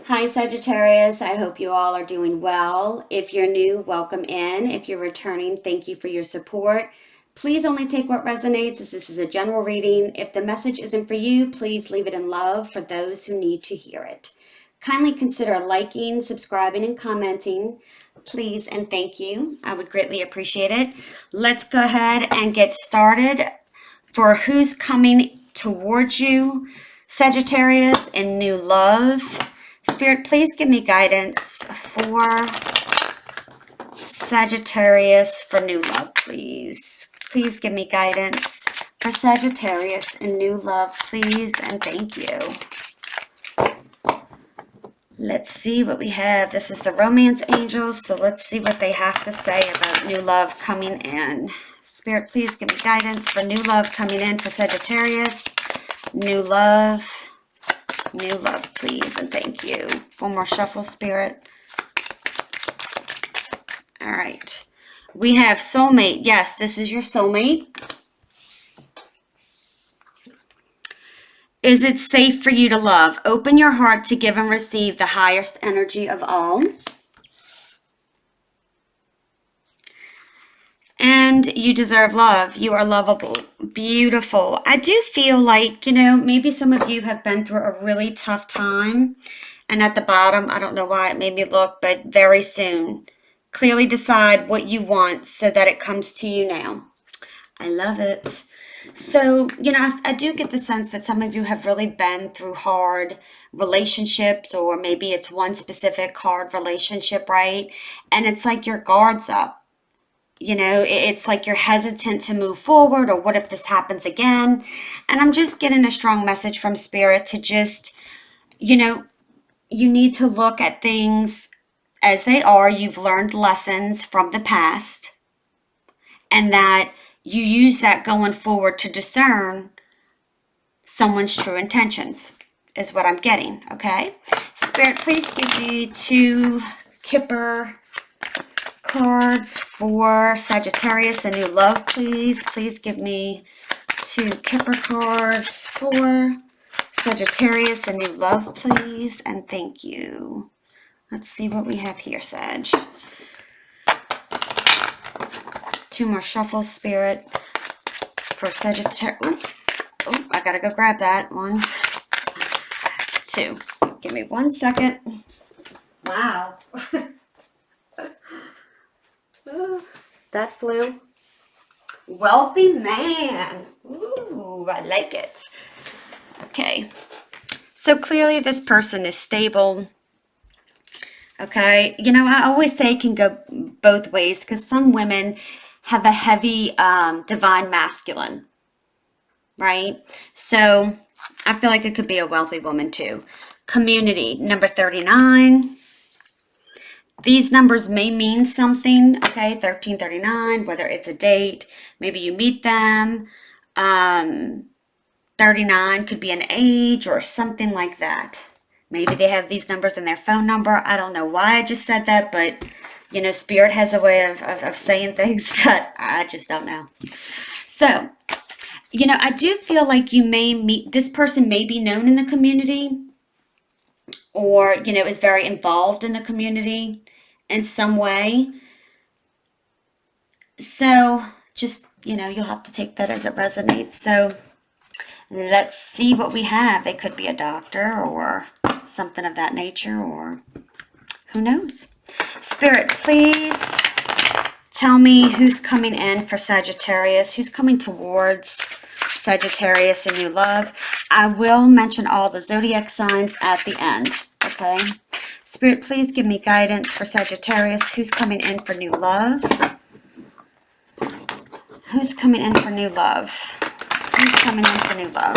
Hi Sagittarius, I hope you all are doing well. If you're new, welcome in. If you're returning, thank you for your support. Please only take what resonates, as this is a general reading. If the message isn't for you, please leave it in love for those who need to hear it. Kindly consider liking, subscribing, and commenting. Please and thank you. I would greatly appreciate it. Let's go ahead and get started for who's coming towards you, Sagittarius, in new love. Spirit, please give me guidance for Sagittarius for new love, please. Please give me guidance for Sagittarius in new love, please, and thank you. Let's see what we have. This is the romance angels, so let's see what they have to say about new love coming in. Spirit, please give me guidance for new love coming in for Sagittarius. New love, please, and thank you. One more shuffle, Spirit. All right. We have soulmate. Yes, this is your soulmate. Is it safe for you to love? Open your heart to give and receive the highest energy of all. And you deserve love. You are lovable. Beautiful. I do feel like, maybe some of you have been through a really tough time. And at the bottom, I don't know why it made me look, but very soon. Clearly decide what you want so that it comes to you now. I love it. So, I do get the sense that some of you have really been through hard relationships, or maybe it's one specific hard relationship, right? And it's like your guard's up. It's like you're hesitant to move forward, or what if this happens again? And I'm just getting a strong message from Spirit to just, you need to look at things as they are. You've learned lessons from the past, and that you use that going forward to discern someone's true intentions, is what I'm getting, okay? Spirit, please give me 2 Kipper cards for Sagittarius and new love, please. Please give me 2 Kipper cards for Sagittarius and new love, please, and thank you. Let's see what we have here, Sag. 2 more shuffles, Spirit, for Sagittarius. Oh, I gotta go grab that. 1, 2. Give me 1 second. Wow. That flew. Wealthy man. Ooh, I like it. Okay. So clearly this person is stable. Okay. I always say it can go both ways, because some women have a heavy divine masculine, right? So I feel like it could be a wealthy woman too. Community, number 39. These numbers may mean something, okay? 1339, whether it's a date, maybe you meet them. 39 could be an age or something like that. Maybe they have these numbers in their phone number. I don't know why I just said that, but, Spirit has a way of saying things that I just don't know. So, I do feel like you may meet, this person may be known in the community, or, is very involved in the community in some way. So just, you'll have to take that as it resonates. So let's see what we have. They could be a doctor or something of that nature, or who knows. Spirit, please tell me who's coming in for Sagittarius, who's coming towards Sagittarius in new love. I will mention all the zodiac signs at the end, okay? Spirit, please give me guidance for Sagittarius, who's coming in for new love. Who's coming in for new love? Who's coming in for new love?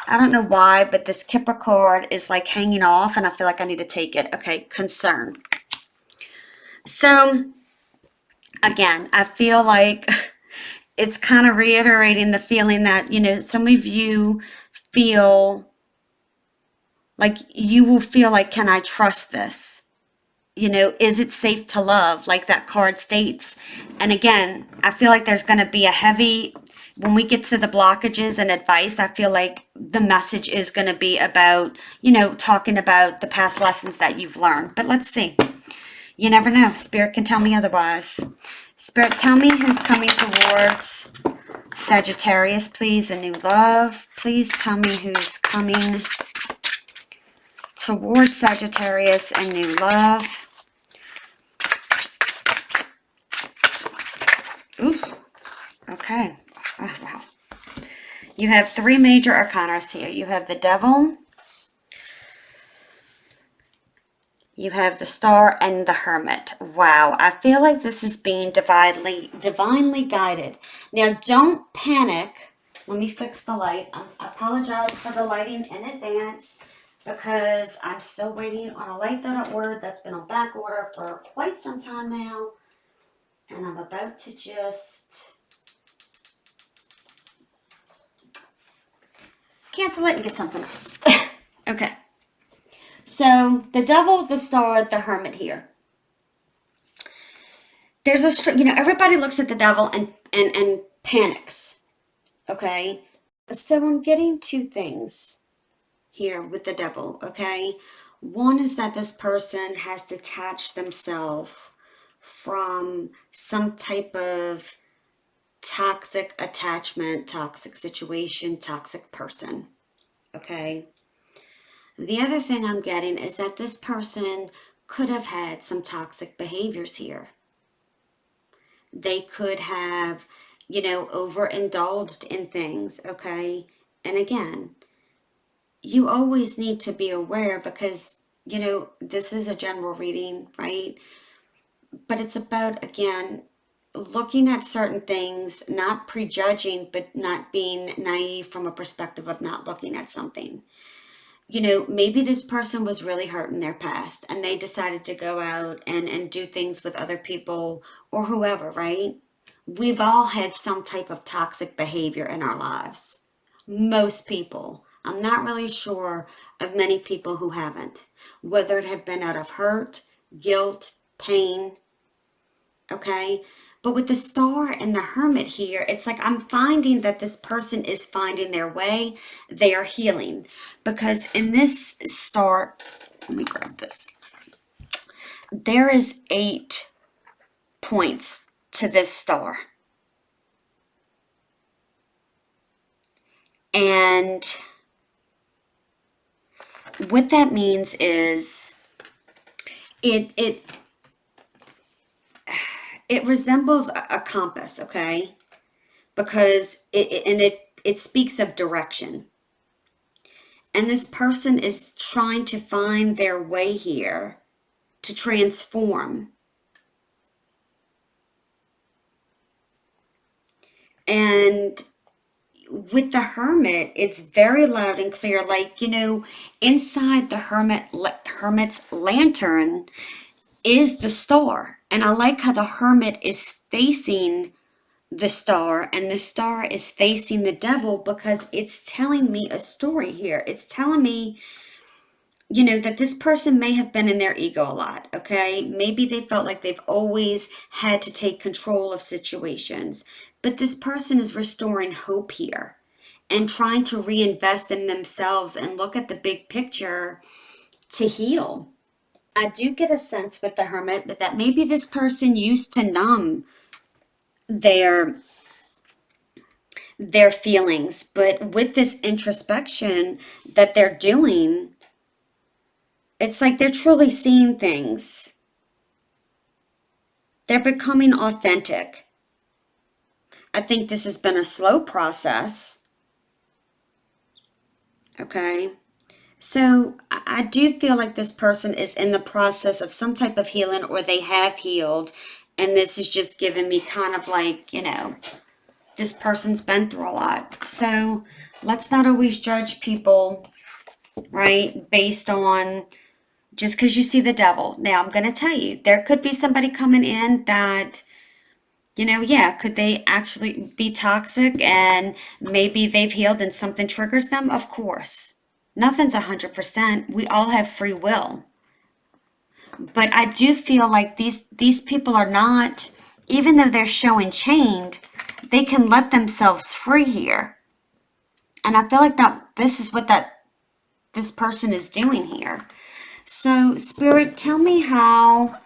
I don't know why, but this Kipper card is like hanging off, and I feel like I need to take it. Okay, concern. So, again, I feel like it's kind of reiterating the feeling that, some of you feel like you will feel like, can I trust this? Is it safe to love, like that card states? And again, I feel like there's going to be a heavy, when we get to the blockages and advice, I feel like the message is going to be about, you know, talking about the past lessons that you've learned. But let's see. You never know. Spirit can tell me otherwise. Spirit, tell me who's coming towards Sagittarius, please, a new love. Please tell me who's coming towards Sagittarius, a new love. Ooh, okay. Oh, wow. You have three major arcana here. You have the Devil, you have the Star, and the Hermit. Wow, I feel like this is being divinely guided. Now, don't panic. Let me fix the light. I apologize for the lighting in advance because I'm still waiting on a light that I ordered that's been on back order for quite some time now. And I'm about to just cancel it and get something else. Okay. So the Devil, the Star, the Hermit here. There's a, you know, everybody looks at the Devil and panics. Okay. So I'm getting two things here with the Devil. Okay. One is that this person has detached themselves from some type of toxic attachment, toxic situation, toxic person. Okay. The other thing I'm getting is that this person could have had some toxic behaviors here. They could have, you know, overindulged in things, okay? And again, you always need to be aware because, you know, this is a general reading, right? But it's about, again, looking at certain things, not prejudging, but not being naive from a perspective of not looking at something. You know, maybe this person was really hurt in their past and they decided to go out and do things with other people or whoever, right? We've all had some type of toxic behavior in our lives. Most people. I'm not really sure of many people who haven't. Whether it have been out of hurt, guilt, pain, okay? But with the Star and the Hermit here, it's like I'm finding that this person is finding their way. They are healing. Because in this Star, let me grab this. There is 8 points to this Star. And what that means is it resembles a compass, okay? Because it speaks of direction. And this person is trying to find their way here to transform. And with the Hermit, it's very loud and clear. Like, you know, inside the Hermit's lantern is the Star. And I like how the Hermit is facing the Star and the Star is facing the Devil because it's telling me a story here. It's telling me, you know, that this person may have been in their ego a lot, okay? Maybe they felt like they've always had to take control of situations. But this person is restoring hope here and trying to reinvest in themselves and look at the big picture to heal. I do get a sense with the Hermit that maybe this person used to numb their feelings, but with this introspection that they're doing, it's like they're truly seeing things. They're becoming authentic. I think this has been a slow process. Okay. So I do feel like this person is in the process of some type of healing or they have healed. And this is just giving me kind of like, you know, this person's been through a lot. So let's not always judge people, right, based on just because you see the Devil. Now, I'm going to tell you, there could be somebody coming in that, you know, yeah, could they actually be toxic and maybe they've healed and something triggers them? Of course. Nothing's 100%. We all have free will. But I do feel like these people are not, even though they're showing change, they can let themselves free here. And I feel like that this is what this person is doing here. So, Spirit, tell me how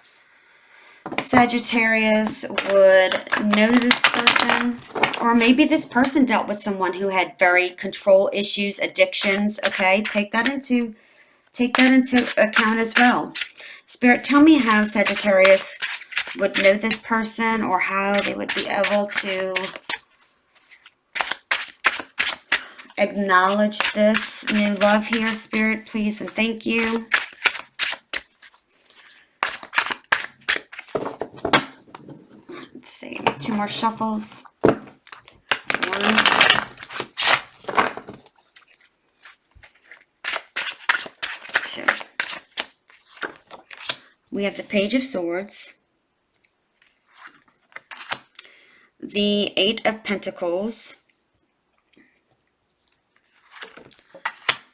Sagittarius would know this person, or maybe this person dealt with someone who had very control issues, addictions. Okay, take that into account as well. Spirit, tell me how Sagittarius would know this person, or how they would be able to acknowledge this new love here. Spirit, please and thank you. Let's see, 2 more shuffles. 1. We have the Page of Swords, the 8 of Pentacles,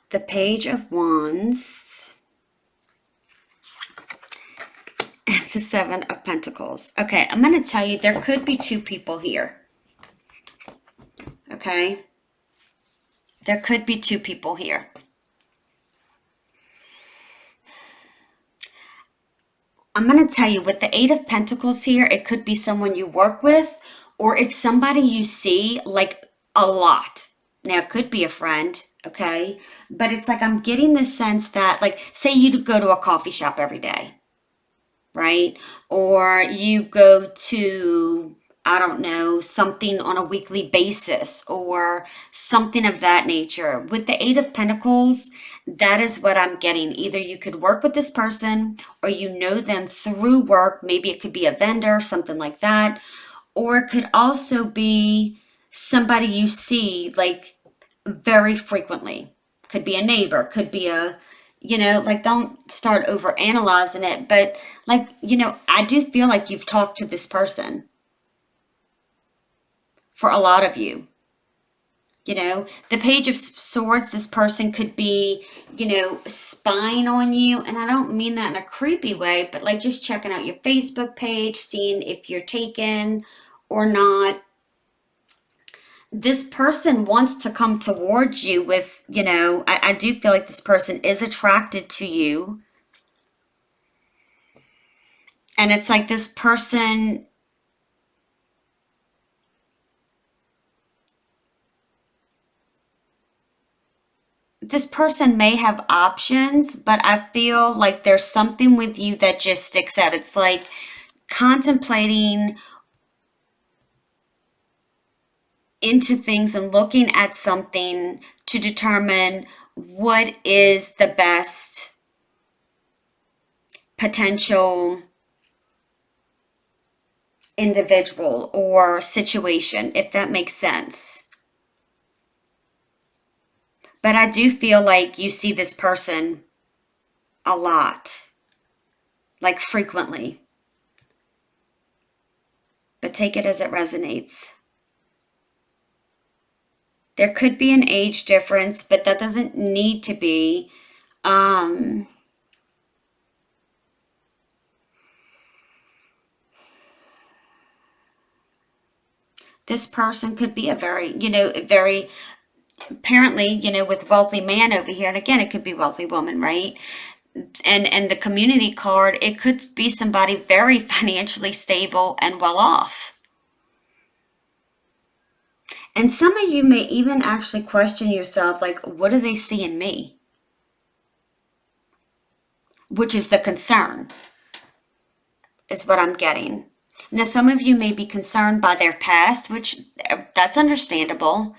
the Page of Wands, and the 7 of Pentacles. Okay, I'm going to tell you, there could be 2 people here. Okay? There could be 2 people here. I'm going to tell you, with the 8 of Pentacles here, it could be someone you work with, or it's somebody you see, like, a lot. Now, it could be a friend, okay? But it's like I'm getting the sense that, like, say you go to a coffee shop every day, right? Or you go to, I don't know, something on a weekly basis or something of that nature. With the 8 of Pentacles, that is what I'm getting. Either you could work with this person, or you know them through work. Maybe it could be a vendor, something like that. Or it could also be somebody you see like very frequently. Could be a neighbor, could be a, like, don't start over analyzing it, but like, I do feel like you've talked to this person for a lot of you. The Page of Swords, this person could be, spying on you. And I don't mean that in a creepy way, but like just checking out your Facebook page, seeing if you're taken or not. This person wants to come towards you with, I do feel like this person is attracted to you. And it's like this person, may have options, but I feel like there's something with you that just sticks out. It's like contemplating into things and looking at something to determine what is the best potential individual or situation, if that makes sense. But I do feel like you see this person a lot, like frequently. But take it as it resonates. There could be an age difference, but that doesn't need to be. This person could be a very, very, apparently, with wealthy man over here. And again, it could be wealthy woman, right? And the community card, it could be somebody very financially stable and well off. And some of you may even actually question yourself, like, what do they see in me? Which is the concern, is what I'm getting. Now, some of you may be concerned by their past, which that's understandable.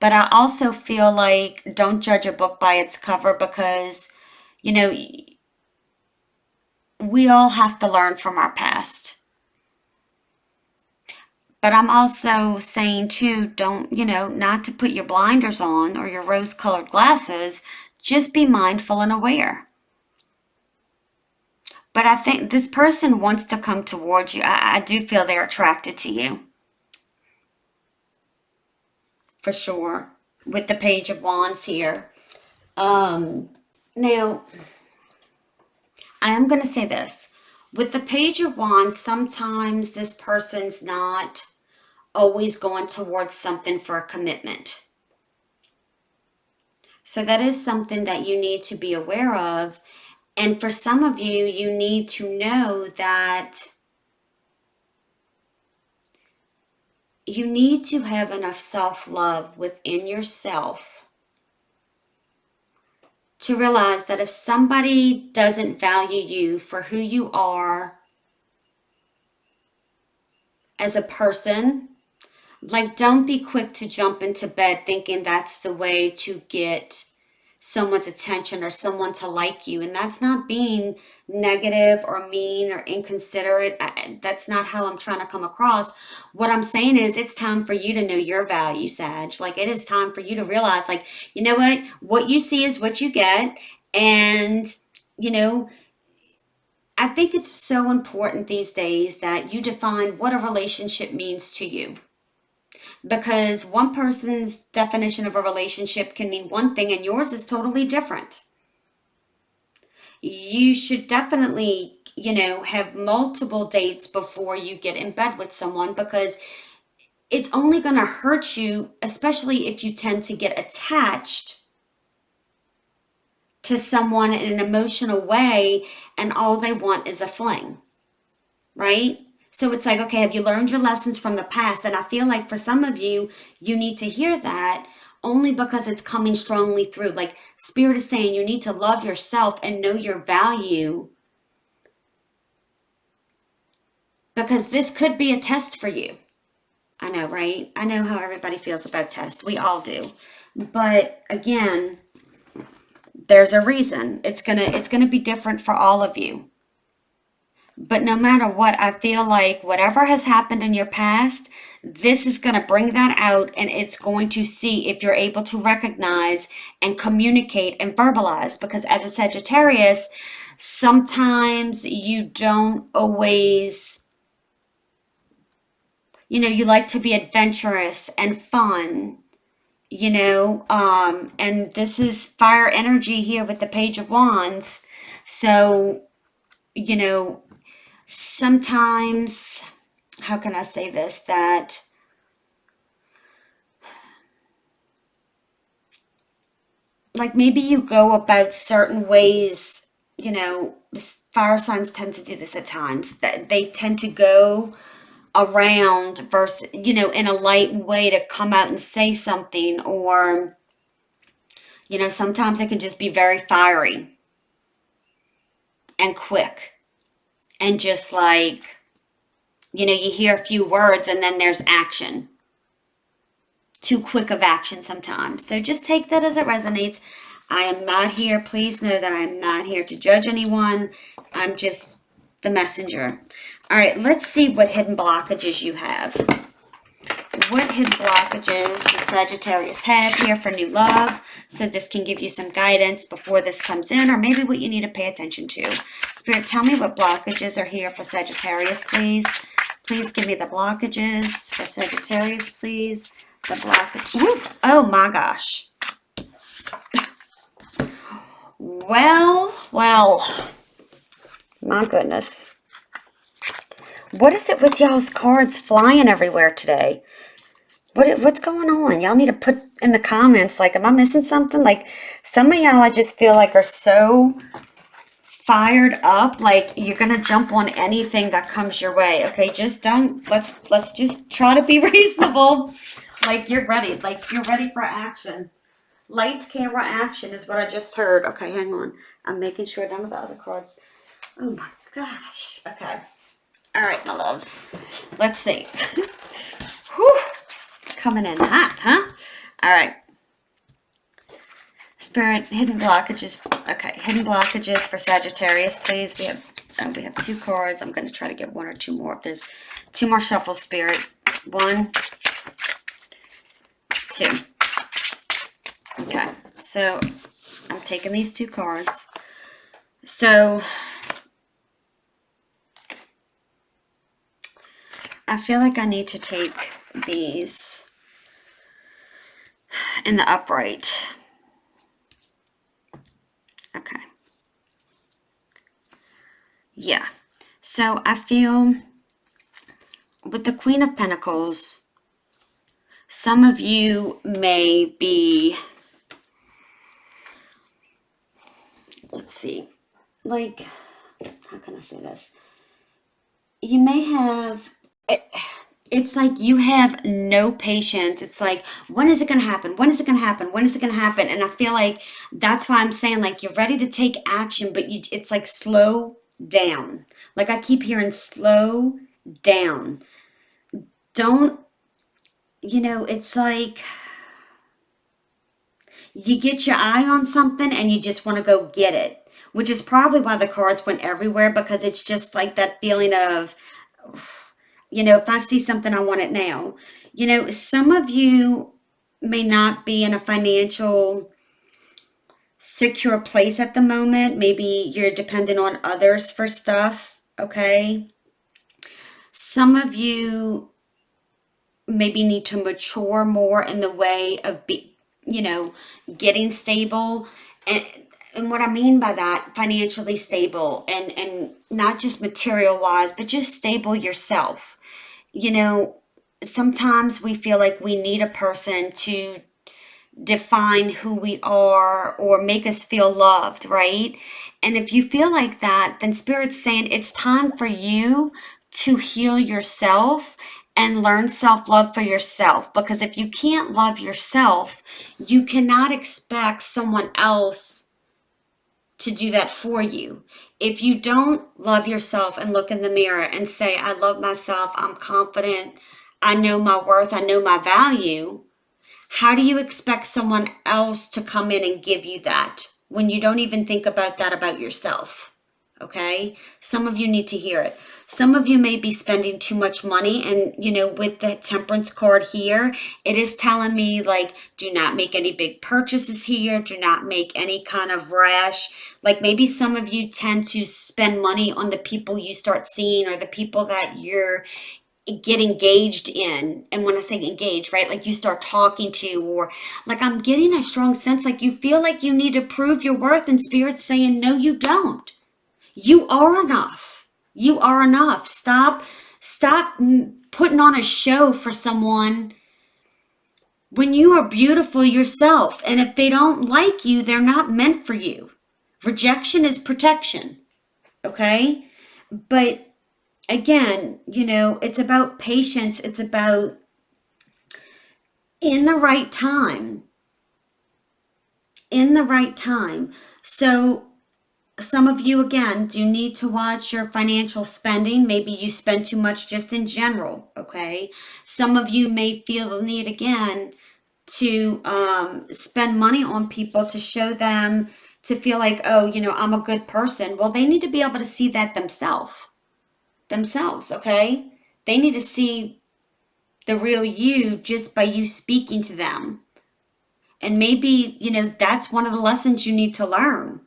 But I also feel like don't judge a book by its cover, because, we all have to learn from our past. But I'm also saying too, don't, not to put your blinders on or your rose-colored glasses. Just be mindful and aware. But I think this person wants to come towards you. I do feel they're attracted to you. For sure. With the Page of Wands here. Now, I am going to say this. With the Page of Wands, sometimes this person's not always going towards something for a commitment. So that is something that you need to be aware of. And for some of you, you need to know that you need to have enough self-love within yourself to realize that if somebody doesn't value you for who you are as a person, like, don't be quick to jump into bed thinking that's the way to get someone's attention or someone to like you. And that's not being negative or mean or inconsiderate. That's not how I'm trying to come across. What I'm saying is it's time for you to know your value, Sag. Like, it is time for you to realize, like, you know what you see is what you get. And, you know, I think it's so important these days that you define what a relationship means to you, because one person's definition of a relationship can mean one thing and yours is totally different. You should definitely, have multiple dates before you get in bed with someone, because it's only going to hurt you, especially if you tend to get attached to someone in an emotional way and all they want is a fling, right? So it's like, okay, have you learned your lessons from the past? And I feel like for some of you, you need to hear that only because it's coming strongly through. Like, Spirit is saying you need to love yourself and know your value, because this could be a test for you. I know, right? I know how everybody feels about tests. We all do. But again, there's a reason. It's gonna be different for all of you. But no matter what, I feel like whatever has happened in your past, this is going to bring that out, and it's going to see if you're able to recognize and communicate and verbalize. Because as a Sagittarius, sometimes you don't always, you like to be adventurous and fun, and this is fire energy here with the Page of Wands. So, you know, sometimes, how can I say this, that like maybe you go about certain ways, fire signs tend to do this at times, that they tend to go around versus, in a light way to come out and say something, or, sometimes it can just be very fiery and quick and just like, you hear a few words and then there's action. Too quick of action sometimes. So just take that as it resonates. I am not here. Please know that I am not here to judge anyone. I'm just the messenger. All right, let's see what hidden blockages you have. What hidden blockages does Sagittarius have here for new love? So this can give you some guidance before this comes in, or maybe what you need to pay attention to. Spirit, tell me what blockages are here for Sagittarius, please. Please give me the blockages for Sagittarius, please. The blockage. Ooh, oh my gosh. Well, my goodness. What is it with y'all's cards flying everywhere today? What's going on? Y'all need to put in the comments, like, am I missing something? Like, some of y'all I just feel like are so fired up, like you're gonna jump on anything that comes your way. Okay, just don't, let's just try to be reasonable. Like, you're ready for action. Lights, camera, action is what I just heard. Okay, hang on. I'm making sure none of the other cards. Oh my gosh. Okay. All right, my loves. Let's see. Whew. Coming in hot, huh? All right. Spirit, hidden blockages. Okay, hidden blockages for Sagittarius, please. We have 2 cards. I'm going to try to get 1 or 2 more. If there's 2 more shuffles, Spirit. 1, 2. Okay, so I'm taking these 2 cards. So I feel like I need to take these in the upright. Okay. Yeah. So I feel with the Queen of Pentacles, some of you may be, let's see, like, how can I say this? You may have, it's like you have no patience. It's like, when is it going to happen? When is it going to happen? When is it going to happen? And I feel like that's why I'm saying, like, you're ready to take action, but it's like slow down. Like, I keep hearing slow down. Don't, it's like you get your eye on something and you just want to go get it, which is probably why the cards went everywhere, because it's just like that feeling of, if I see something, I want it now. Some of you may not be in a financial secure place at the moment. Maybe you're dependent on others for stuff, okay? Some of you maybe need to mature more in the way of getting stable. And what I mean by that, financially stable, and not just material wise, but just stable yourself. you know Sometimes we feel like we need a person to define who we are or make us feel loved, right? And if you feel like that, then Spirit's saying it's time for you to heal yourself and learn self love for yourself. Because if you can't love yourself, you cannot expect someone else to do that for you. If you don't love yourself and look in the mirror and say, I love myself, I'm confident, I know my worth, I know my value, how do you expect someone else to come in and give you that when you don't even think about that about yourself? Okay? Some of you need to hear it. Some of you may be spending too much money, and with the temperance card here, it is telling me, like, do not make any big purchases here. Do not make any kind of rash. Like, maybe some of you tend to spend money on the people you start seeing, or the people that you're get engaged in. And when I say engaged, right, like you start talking to, or like I'm getting a strong sense like you feel like you need to prove your worth, and Spirit's saying, no, you don't. You are enough. You are enough. Stop putting on a show for someone when you are beautiful yourself. And if they don't like you, they're not meant for you. Rejection is protection. Okay? But again, it's about patience. It's about in the right time. In the right time. So some of you, again, do need to watch your financial spending. Maybe you spend too much just in general, okay? Some of you may feel the need, again, to spend money on people to show them, to feel like, oh, I'm a good person. Well, they need to be able to see that themselves, okay? They need to see the real you just by you speaking to them. And maybe, that's one of the lessons you need to learn.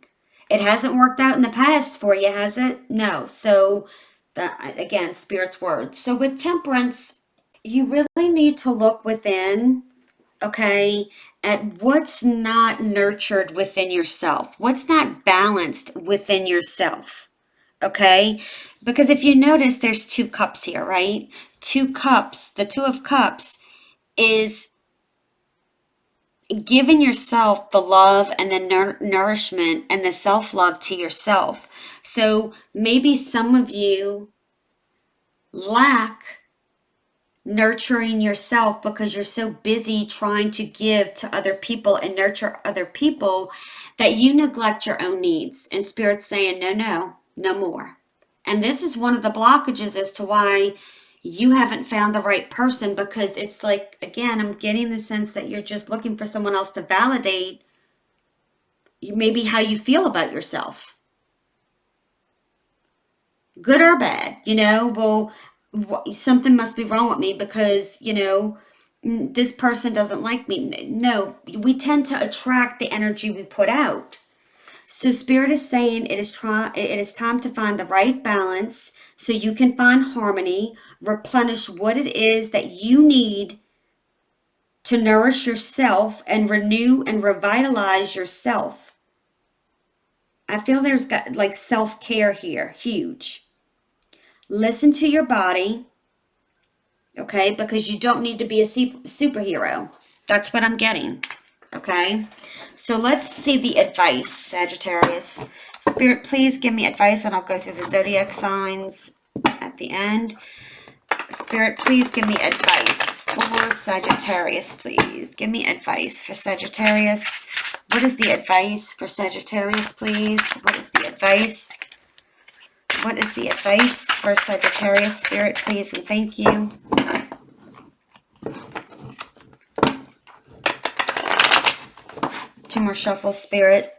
It hasn't worked out in the past for you, has it? No. So, that, again, Spirit's word. So with temperance, you really need to look within, okay, at what's not nurtured within yourself, what's not balanced within yourself, okay? Because if you notice, there's two cups here, right? Two cups, the Two of Cups is giving yourself the love and the nourishment and the self-love to yourself. So maybe some of you lack nurturing yourself because you're so busy trying to give to other people and nurture other people that you neglect your own needs. And Spirit's saying, no, no, no more. And this is one of the blockages as to why you haven't found the right person, because it's like, again, I'm getting the sense that you're just looking for someone else to validate maybe how you feel about yourself, good or bad. Well, something must be wrong with me because, this person doesn't like me. No, we tend to attract the energy we put out. So Spirit is saying it is time to find the right balance so you can find harmony, replenish what it is that you need to nourish yourself and renew and revitalize yourself. I feel there's got like self-care here, huge. Listen to your body. Okay, because you don't need to be a superhero. That's what I'm getting. Okay, so let's see the advice, Sagittarius. Spirit, please give me advice, and I'll go through the zodiac signs at the end. Spirit, please give me advice for Sagittarius, please. Give me advice for Sagittarius. What is the advice for Sagittarius, please? What is the advice? What is the advice for Sagittarius? Spirit, please, and thank you. Two more shuffles, Spirit.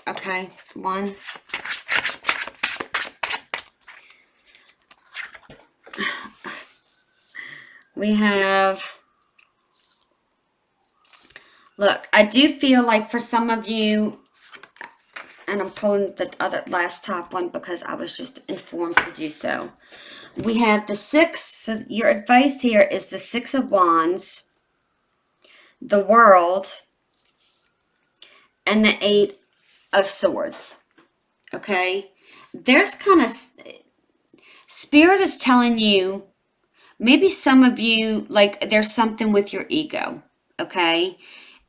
Okay, one. We have, look, I do feel like for some of you, and I'm pulling the other last top one because I was just informed to do so. We have the six, so your advice here is the Six of Wands, the World, and the Eight of Swords. Okay? There's kind of, Spirit is telling you, maybe some of you, like, there's something with your ego. Okay?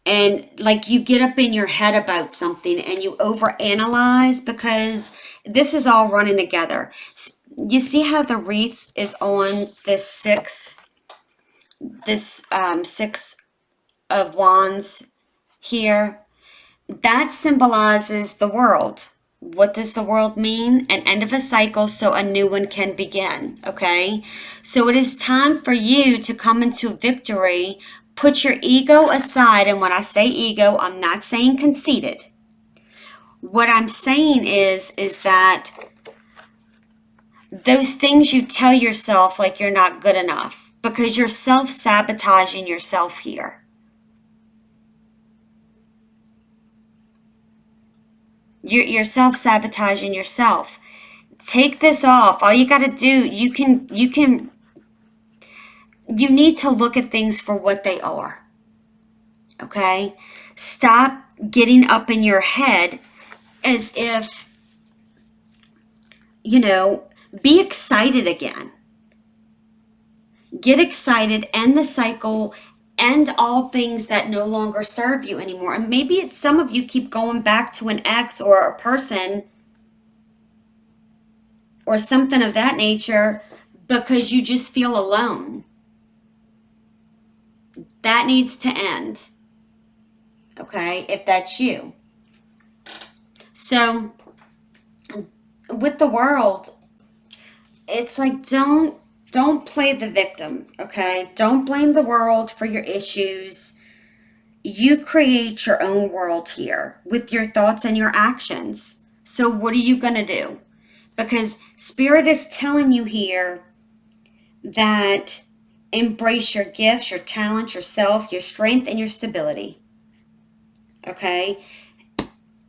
And like you get up in your head about something and you overanalyze because this is all running together. You see how the wreath is on this six of wands here? That symbolizes the world. What does the world mean? An end of a cycle so a new one can begin, okay? So it is time for you to come into victory. Put your ego aside, and when I say ego, I'm not saying conceited. What I'm saying is that those things you tell yourself like you're not good enough because you're self-sabotaging yourself here. You're self-sabotaging yourself. Take this off. All you got to do, you need to look at things for what they are. Okay? Stop getting up in your head as if, be excited again. Get excited, end the cycle, end all things that no longer serve you anymore. And maybe it's some of you keep going back to an ex or a person or something of that nature because you just feel alone. That needs to end. Okay, if that's you. So with the world, it's like don't play the victim, okay? Don't blame the world for your issues. You create your own world here with your thoughts and your actions. So what are you going to do? Because Spirit is telling you here that embrace your gifts, your talents, yourself, your strength, and your stability. Okay?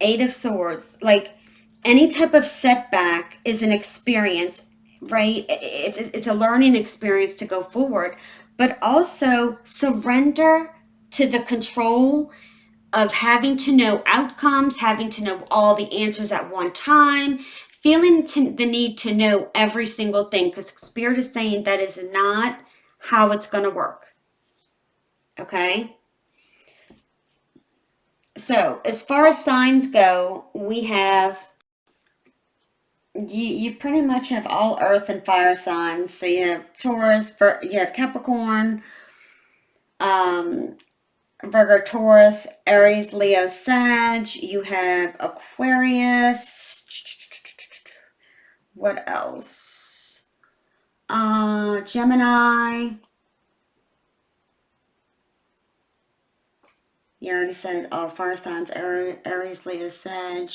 Eight of Swords. Like any type of setback is an experience, right? It's a learning experience to go forward. But also surrender to the control of having to know outcomes, having to know all the answers at one time, feeling the need to know every single thing, because Spirit is saying that is not how it's going to work. Okay? So, as far as signs go, we have, you pretty much have all earth and fire signs. So you have Taurus, you have Capricorn, Virgo, Taurus, Aries, Leo, Sag. You have Aquarius. What else? Gemini. You already said fire signs, Aries, Leo, Sag.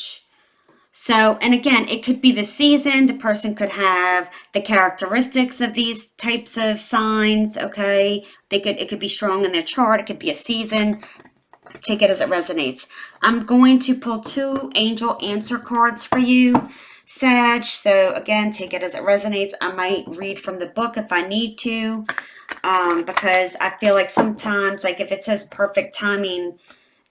So, and again, it could be the season. The person could have the characteristics of these types of signs, okay? It could be strong in their chart. It could be a season. Take it as it resonates. I'm going to pull two angel answer cards for you, Sag. So again, take it as it resonates. I might read from the book if I need to, because I feel like sometimes, like if it says perfect timing,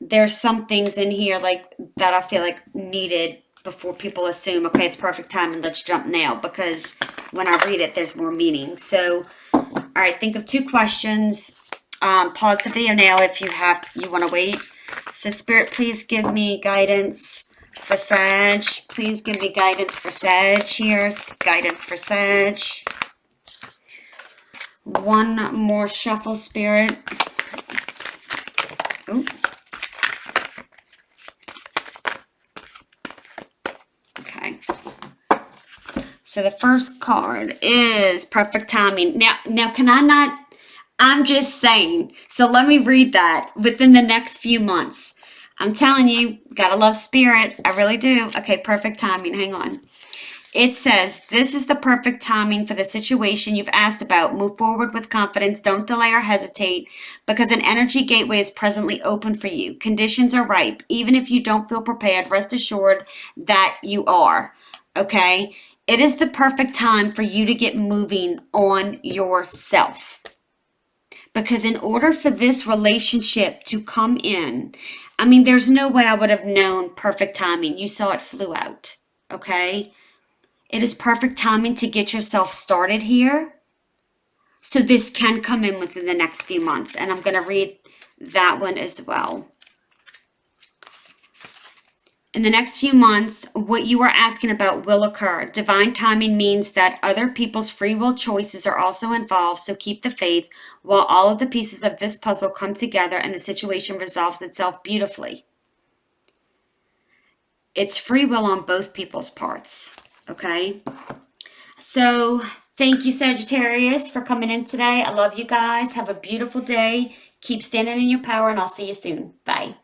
there's some things in here like that I feel like needed before people assume, okay, it's perfect timing, let's jump now, because when I read it, there's more meaning. So, all right, think of 2 questions. Pause the video now if you want to wait. So Spirit, please give me guidance for Sag. Please give me guidance for Sag here. Guidance for Sag. One more shuffle, Spirit. Ooh. Okay. So the first card is perfect timing. Now, can I not? I'm just saying. So let me read that within the next few months. I'm telling you, gotta love Spirit. I really do. Okay, perfect timing. Hang on. It says, this is the perfect timing for the situation you've asked about. Move forward with confidence. Don't delay or hesitate because an energy gateway is presently open for you. Conditions are ripe. Even if you don't feel prepared, rest assured that you are. Okay? It is the perfect time for you to get moving on yourself. Because in order for this relationship to come in, I mean, there's no way I would have known perfect timing. You saw it flew out. Okay? It is perfect timing to get yourself started here. So this can come in within the next few months. And I'm going to read that one as well. In the next few months, what you are asking about will occur. Divine timing means that other people's free will choices are also involved, so keep the faith while all of the pieces of this puzzle come together and the situation resolves itself beautifully. It's free will on both people's parts, okay? So thank you, Sagittarius, for coming in today. I love you guys. Have a beautiful day. Keep standing in your power, and I'll see you soon. Bye.